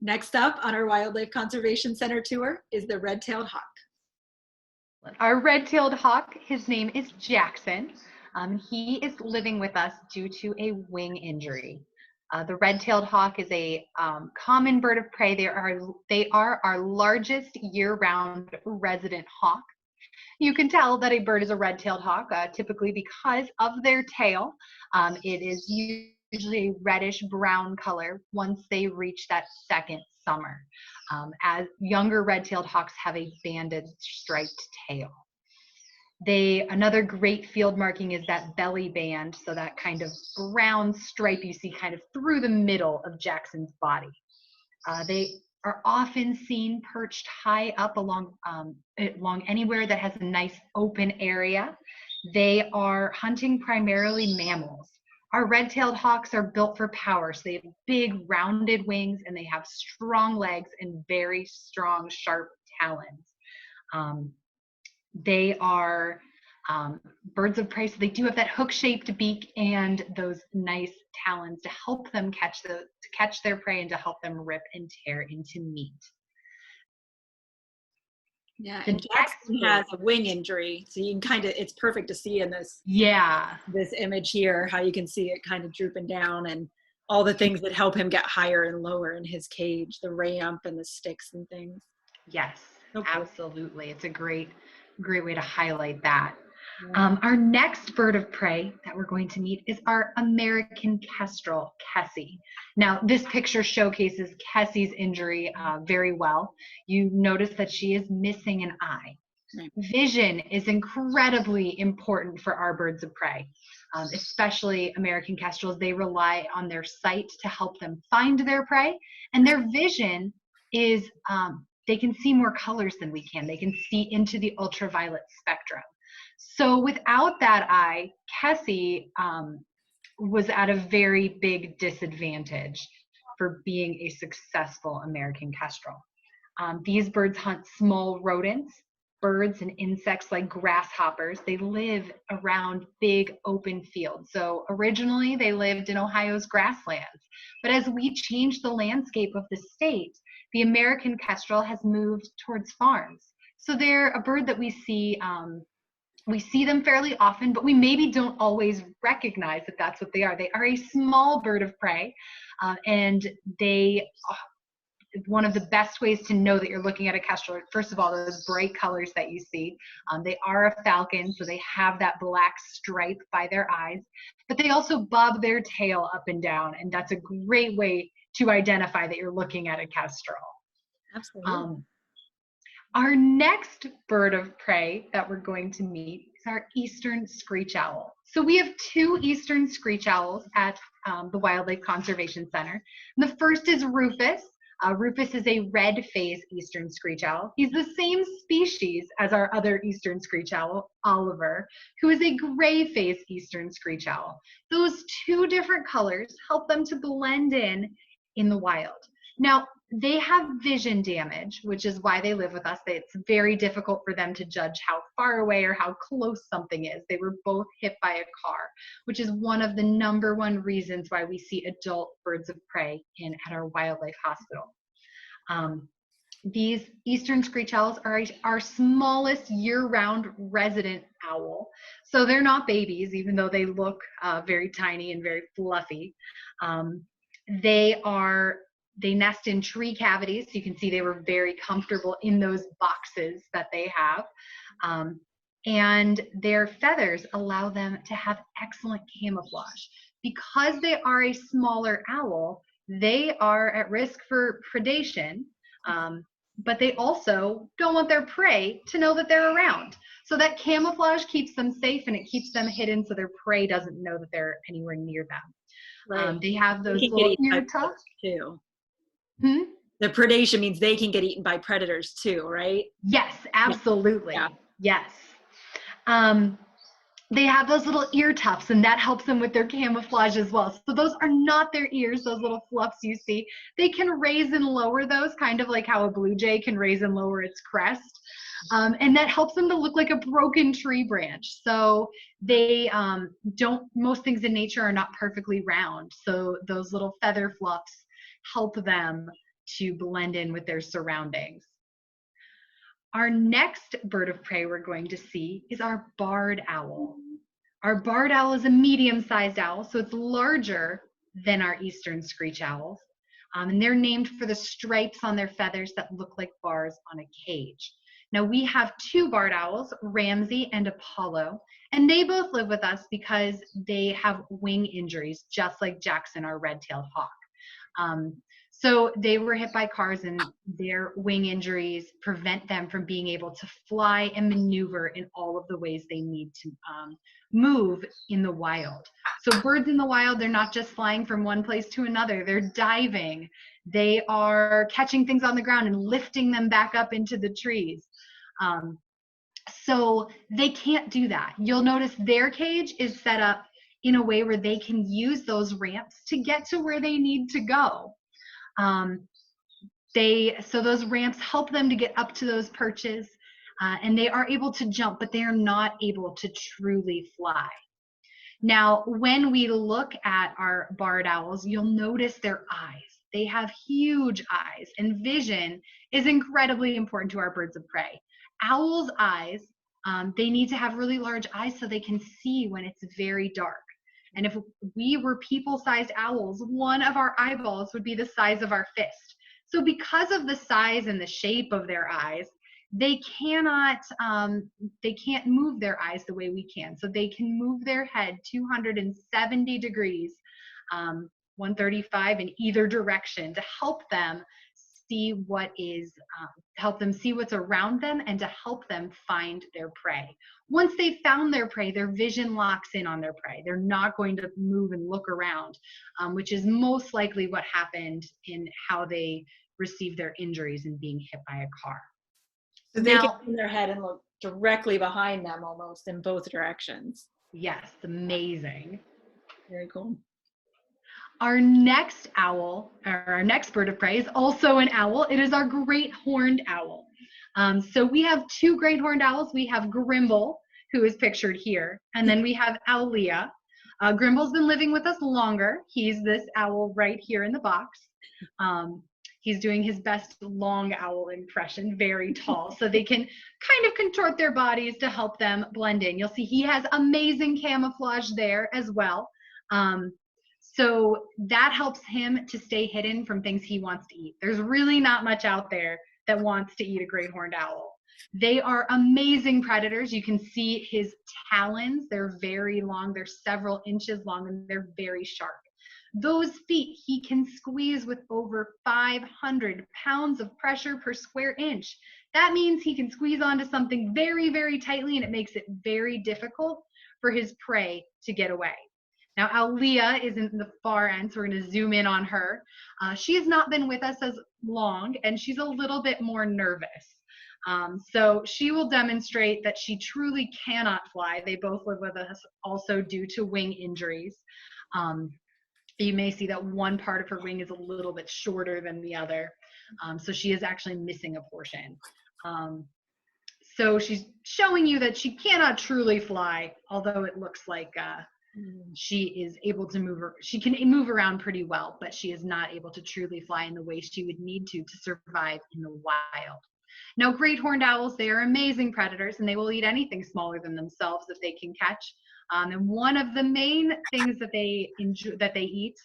Next up on our Wildlife Conservation Center tour is the red-tailed hawk. Our red-tailed hawk, his name is Jackson. He is living with us due to a wing injury. The red-tailed hawk is a common bird of prey. They are our largest year-round resident hawk. You can tell that a bird is a red-tailed hawk typically because of their tail. It is usually a reddish brown color once they reach that second summer, as younger red-tailed hawks have a banded striped tail. Another great field marking is that belly band, so that kind of brown stripe you see kind of through the middle of Jackson's body. They are often seen perched high up along anywhere that has a nice open area. They are hunting primarily mammals. Our red-tailed hawks are built for power, so they have big rounded wings and they have strong legs and very strong sharp talons. They are birds of prey, so they do have that hook-shaped beak and those nice talons to help them catch their prey and to help them rip and tear into meat. Yeah, and Jackson has a wing injury, so you can it's perfect to see in this image here how you can see it kind of drooping down and all the things that help him get higher and lower in his cage, the ramp and the sticks and things. Yes, absolutely. It's a great way to highlight that. Our next bird of prey that we're going to meet is our American kestrel, Kessie. Now, this picture showcases Kessie's injury very well. You notice that she is missing an eye. Right. Vision is incredibly important for our birds of prey, especially American kestrels. They rely on their sight to help them find their prey, and their vision is they can see more colors than we can. They can see into the ultraviolet spectrum. So without that eye, Kessie was at a very big disadvantage for being a successful American kestrel. These birds hunt small rodents, birds and insects like grasshoppers. They live around big open fields. So originally they lived in Ohio's grasslands, but as we changed the landscape of the state, the American kestrel has moved towards farms. So they're a bird that we see them fairly often, but we maybe don't always recognize that that's what they are. They are a small bird of prey, and one of the best ways to know that you're looking at a kestrel, first of all, those bright colors that you see. They are a falcon, so they have that black stripe by their eyes, but they also bob their tail up and down, and that's a great way to identify that you're looking at a kestrel. Absolutely. Our next bird of prey that we're going to meet is our eastern screech owl. So we have two eastern screech owls at the Wildlife Conservation Center. And the first is Rufus. Rufus is a red-faced eastern screech owl. He's the same species as our other eastern screech owl, Oliver, who is a gray-faced eastern screech owl. Those two different colors help them to blend in the wild. Now, they have vision damage, which is why they live with us. It's very difficult for them to judge how far away or how close something is. They were both hit by a car, which is one of the #1 reasons why we see adult birds of prey at our wildlife hospital. These eastern screech owls are our smallest year-round resident owl. So they're not babies, even though they look very tiny and very fluffy. They nest in tree cavities. So you can see they were very comfortable in those boxes that they have. And their feathers allow them to have excellent camouflage. Because they are a smaller owl, they are at risk for predation, but they also don't want their prey to know that they're around. So that camouflage keeps them safe and it keeps them hidden so their prey doesn't know that they're anywhere near them. Right. They have those little ear tufts too. The predation means they can get eaten by predators too, right? Yes, absolutely. Yeah. Yes. They have those little ear tufts, and that helps them with their camouflage as well. So those are not their ears, those little fluffs you see. They can raise and lower those, kind of like how a blue jay can raise and lower its crest. And that helps them to look like a broken tree branch. So they most things in nature are not perfectly round. So those little feather fluffs help them to blend in with their surroundings. Our next bird of prey we're going to see is our barred owl. Our barred owl is a medium-sized owl, so it's larger than our eastern screech owls. And they're named for the stripes on their feathers that look like bars on a cage. Now we have two barred owls, Ramsey and Apollo, and they both live with us because they have wing injuries, just like Jackson, our red-tailed hawk. So they were hit by cars, and their wing injuries prevent them from being able to fly and maneuver in all of the ways they need to move in the wild. So birds in the wild, they're not just flying from one place to another, they're diving. They are catching things on the ground and lifting them back up into the trees. So they can't do that. You'll notice their cage is set up in a way where they can use those ramps to get to where they need to go. So those ramps help them to get up to those perches, and they are able to jump, but they are not able to truly fly. Now, when we look at our barred owls, you'll notice their eyes. They have huge eyes, and vision is incredibly important to our birds of prey. Owls' eyes, they need to have really large eyes so they can see when it's very dark. And if we were people-sized owls, one of our eyeballs would be the size of our fist. So because of the size and the shape of their eyes, they can't move their eyes the way we can. So they can move their head 270 degrees, 135 in either direction, to help them see help them see what's around them and to help them find their prey. Once they've found their prey, their vision locks in on their prey. They're not going to move and look around, which is most likely what happened in how they received their injuries in being hit by a car. So they can turn their head and look directly behind them almost in both directions. Yes, amazing. Very cool. Our next owl, or our next bird of prey, is also an owl. It is our great horned owl. So we have two great horned owls. We have Grimble, who is pictured here, and then we have Owlia. Grimble's been living with us longer. He's this owl right here in the box. He's doing his best long owl impression, very tall, so they can kind of contort their bodies to help them blend in. You'll see he has amazing camouflage there as well. So that helps him to stay hidden from things he wants to eat. There's really not much out there that wants to eat a great horned owl. They are amazing predators. You can see his talons. They're very long. They're several inches long, and they're very sharp. Those feet he can squeeze with over 500 pounds of pressure per square inch. That means he can squeeze onto something very, very tightly, and it makes it very difficult for his prey to get away. Now, Owlia is in the far end, so we're going to zoom in on her. She has not been with us as long, and she's a little bit more nervous. So she will demonstrate that she truly cannot fly. They both live with us also due to wing injuries. You may see that one part of her wing is a little bit shorter than the other. So she is actually missing a portion. So she's showing you that she cannot truly fly, although it looks like she is able to move. She can move around pretty well, but she is not able to truly fly in the way she would need to survive in the wild. Now, great horned owls, they are amazing predators, and they will eat anything smaller than themselves that they can catch. And one of the main things that they eat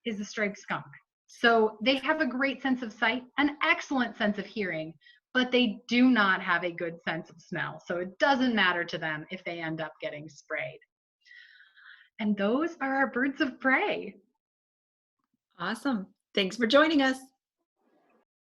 is the striped skunk. So they have a great sense of sight, an excellent sense of hearing, but they do not have a good sense of smell. So it doesn't matter to them if they end up getting sprayed. And those are our birds of prey. Awesome. Thanks for joining us.